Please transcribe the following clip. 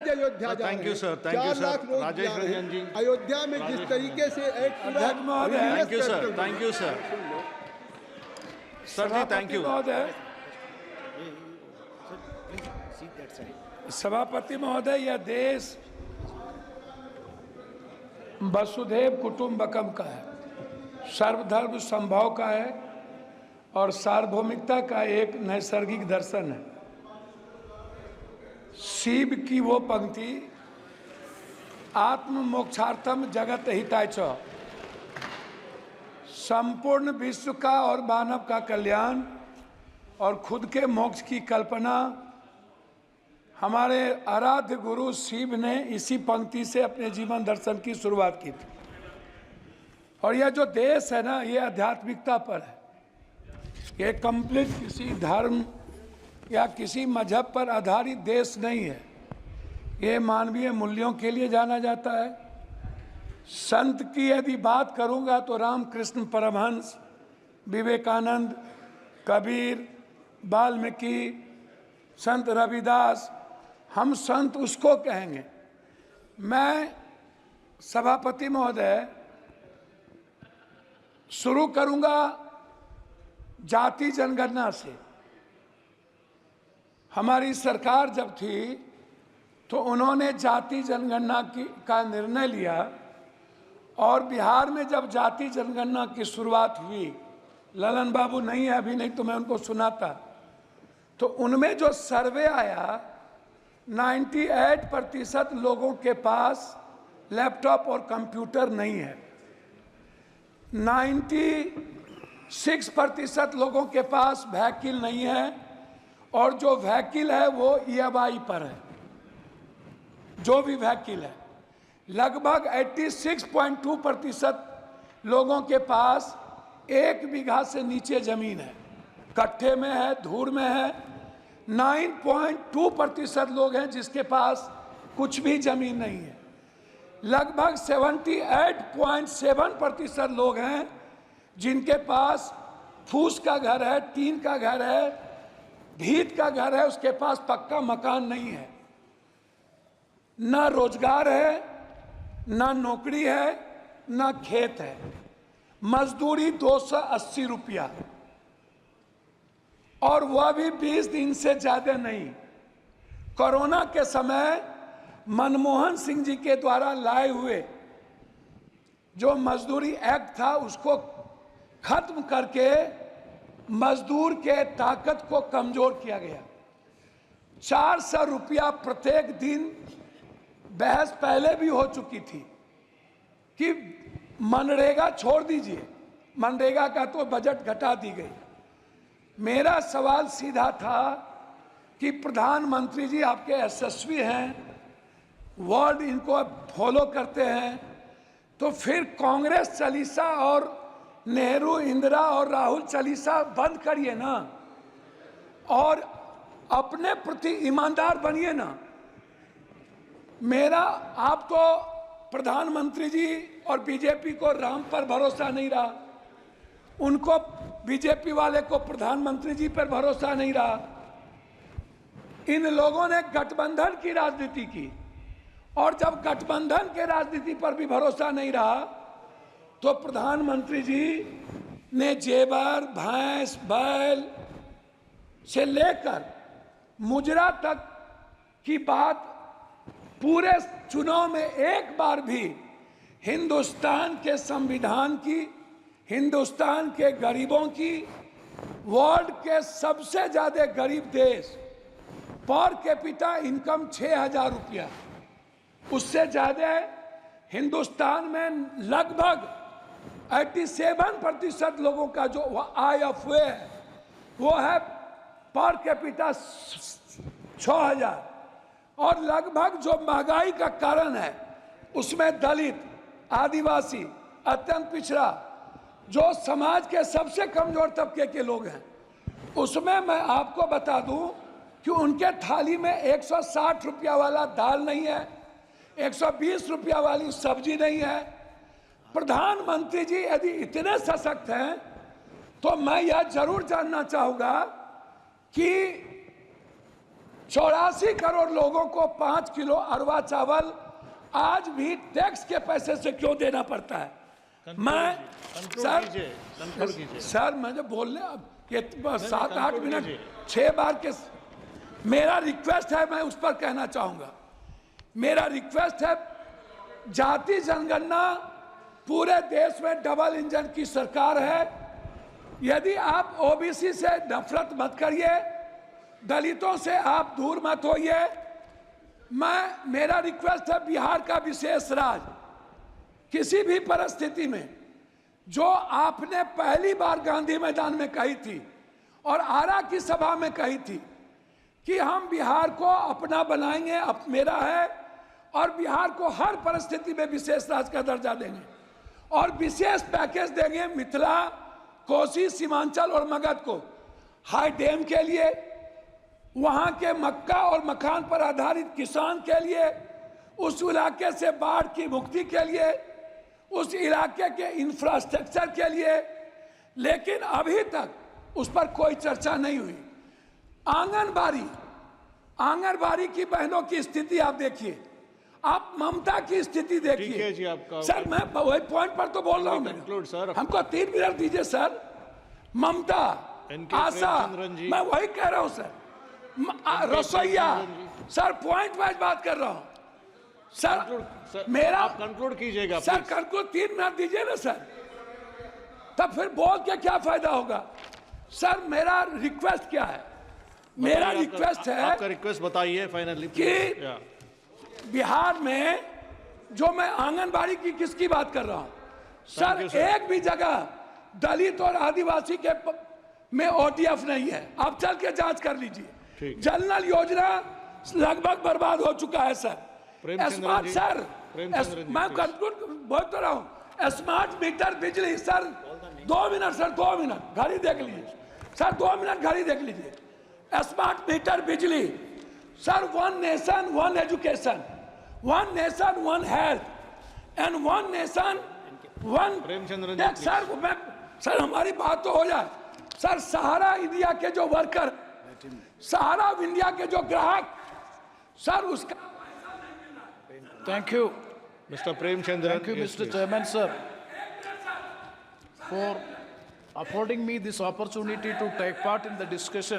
अयोध्या जा thank you sir, thank 4 you sir. Lakh लोग राजेश जा रहे हैं। रंजन जी। अयोध्या में जिस तरीके से एक पूरा thank you sir, thank you sir. Sir ji thank you. सभापति महोदय, यह देश वसुधैव कुटुंबकम का है, सर्वधर्म संभव का है और सार्वभौमिकता का एक नैसर्गिक दर्शन है। शिव की वो पंक्ति आत्म मोक्षार्थम जगत हिताय च, संपूर्ण विश्व का और मानव का कल्याण और खुद के मोक्ष की कल्पना हमारे आराध्य गुरु शिव ने इसी पंक्ति से अपने जीवन दर्शन की शुरुआत की थी। और यह जो देश है ना, ये आध्यात्मिकता पर है। ये कंप्लीट किसी धर्म या किसी मजहब पर आधारित देश नहीं है। ये मानवीय मूल्यों के लिए जाना जाता है। संत की यदि बात करूंगा तो रामकृष्ण परमहंस, विवेकानंद, कबीर, वाल्मीकि, संत रविदास, हम संत उसको कहेंगे। मैं सभापति महोदय शुरू करूंगा जाति जनगणना से। हमारी सरकार जब थी तो उन्होंने जाति जनगणना का निर्णय लिया और बिहार में जब जाति जनगणना की शुरुआत हुई, ललन बाबू नहीं है अभी, नहीं तो मैं उनको सुनाता, तो उनमें जो सर्वे आया 98% लोगों के पास लैपटॉप और कंप्यूटर नहीं है, 96% लोगों के पास व्हीकल नहीं है और जो व्हीकल है वो EMI पर है। जो भी व्हीकल है, लगभग 86.2% लोगों के पास 1 बीघा से नीचे जमीन है, कट्ठे में है, धूर में है। 9.2% लोग हैं जिसके पास कुछ भी जमीन नहीं है। लगभग 78.7% लोग हैं जिनके पास फूस का घर है, टीन का घर है, भीत का घर है, उसके पास पक्का मकान नहीं है। ना रोजगार है, ना नौकरी है, ना खेत है। मजदूरी 280 रुपया, और वह भी 20 दिन से ज्यादा नहीं। कोरोना के समय मनमोहन सिंह जी के द्वारा लाए हुए जो मजदूरी एक्ट था उसको खत्म करके मजदूर के ताकत को कमजोर किया गया। 400 रुपया प्रत्येक दिन। बहस पहले भी हो चुकी थी कि मनरेगा छोड़ दीजिए, मनरेगा का तो बजट घटा दी गई। मेरा सवाल सीधा था कि प्रधानमंत्री जी आपके यशस्वी हैं, वर्ड इनको फॉलो करते हैं, तो फिर कांग्रेस चालीसा और नेहरू, इंदिरा और राहुल चालीसा बंद करिए ना और अपने प्रति ईमानदार बनिए ना। मेरा आप तो प्रधानमंत्री जी और बीजेपी को राम पर भरोसा नहीं रहा, उनको बीजेपी वाले को प्रधानमंत्री जी पर भरोसा नहीं रहा। इन लोगों ने गठबंधन की राजनीति की और जब गठबंधन के राजनीति पर भी भरोसा नहीं रहा तो प्रधानमंत्री जी ने जेवर, भैंस, बैल से लेकर मुजरा तक की बात पूरे चुनाव में एक बार भी हिंदुस्तान के संविधान की, हिंदुस्तान के गरीबों की, वर्ल्ड के सबसे ज्यादा गरीब देश, पर कैपिटा इनकम 6000 रुपया, उससे ज्यादा हिंदुस्तान में लगभग 87% लोगों का जो IFA है वो है पर कैपिटा 6000। और लगभग जो महंगाई का कारण है उसमें दलित, आदिवासी, अत्यंत पिछड़ा, जो समाज के सबसे कमजोर तबके के लोग हैं, उसमें मैं आपको बता दूं कि उनके थाली में 160 रुपया वाला दाल नहीं है, 120 रुपया वाली सब्जी नहीं है। प्रधानमंत्री जी यदि इतने सशक्त हैं तो मैं यह जरूर जानना चाहूंगा कि 84 करोड़ लोगों को 5 किलो अरवा चावल आज भी टैक्स के पैसे से क्यों देना पड़ता है? मैं सर मुझे बोलने अब ये 7-8 मिनट 6 बार के मेरा रिक्वेस्ट है, मैं उस पर कहना चाहूंगा। मेरा रिक्वेस्ट है, जाति जनगणना पूरे देश में डबल इंजन की सरकार है। यदि आप ओबीसी से नफरत मत करिए, दलितों से आप दूर मत होइए। मेरा रिक्वेस्ट है, बिहार का विशेष राज किसी भी परिस्थिति में जो आपने पहली बार गांधी मैदान में कही थी और आरा की सभा में कही थी कि हम बिहार को अपना बनाएंगे, मेरा है, और बिहार को हर परिस्थिति में विशेष राज्य का दर्जा देंगे और विशेष पैकेज देंगे मिथिला, कोसी, सीमांचल और मगध को हाई डैम के लिए, वहां के मक्का और मखान पर आधारित किसान के लिए, उस इलाके से बाढ़ की मुक्ति के लिए, उस इलाके के इंफ्रास्ट्रक्चर के लिए। लेकिन अभी तक उस पर कोई चर्चा नहीं हुई। आंगनबाड़ी की बहनों की स्थिति आप देखिए, आप ममता की स्थिति देखिए। जी आपका सर मैं वही पॉइंट पर तो बोल रहा हूँ, हमको 3 मिनट दीजिए सर। ममता, आशा, मैं वही कह रहा हूँ सर। रसोईया, सर पॉइंट वाइज बात कर रहा हूँ सर। मेरा आप कंक्लूड कीजिएगा सर, कंक्लूड 3 मिनट दीजिए ना सर, तब फिर बोल के क्या फायदा होगा। सर मेरा रिक्वेस्ट क्या है? मेरा रिक्वेस्ट है, आपका रिक्वेस्ट बताइए फाइनली कि बिहार में जो मैं आंगनबाड़ी की किसकी बात कर रहा हूं सर, एक भी जगह दलित और आदिवासी के में ओटीएफ नहीं है। आप चल के जांच कर लीजिए। जल योजना लगभग बर्बाद हो चुका है सर। स्मार्ट सर, मैं कंक्लूड बोल तो रहा हूं, स्मार्ट मीटर बिजली सर, 2 मिनट सर, 2 मिनट घड़ी देख लीजिए सर, 2 मिनट घड़ी देख लीजिए। स्मार्ट मीटर बिजली sir, 1 nation 1 education, 1 nation 1 health and 1 nation 1 sir हमारी बात तो हो जाए सर। सहारा इंडिया के जो वर्कर, सहारा इंडिया के जो ग्राहक सर, उसका Thank you. Mr. Premchandran. Thank you, Mr. Chairman, sir, for affording me this opportunity to take part in the discussion.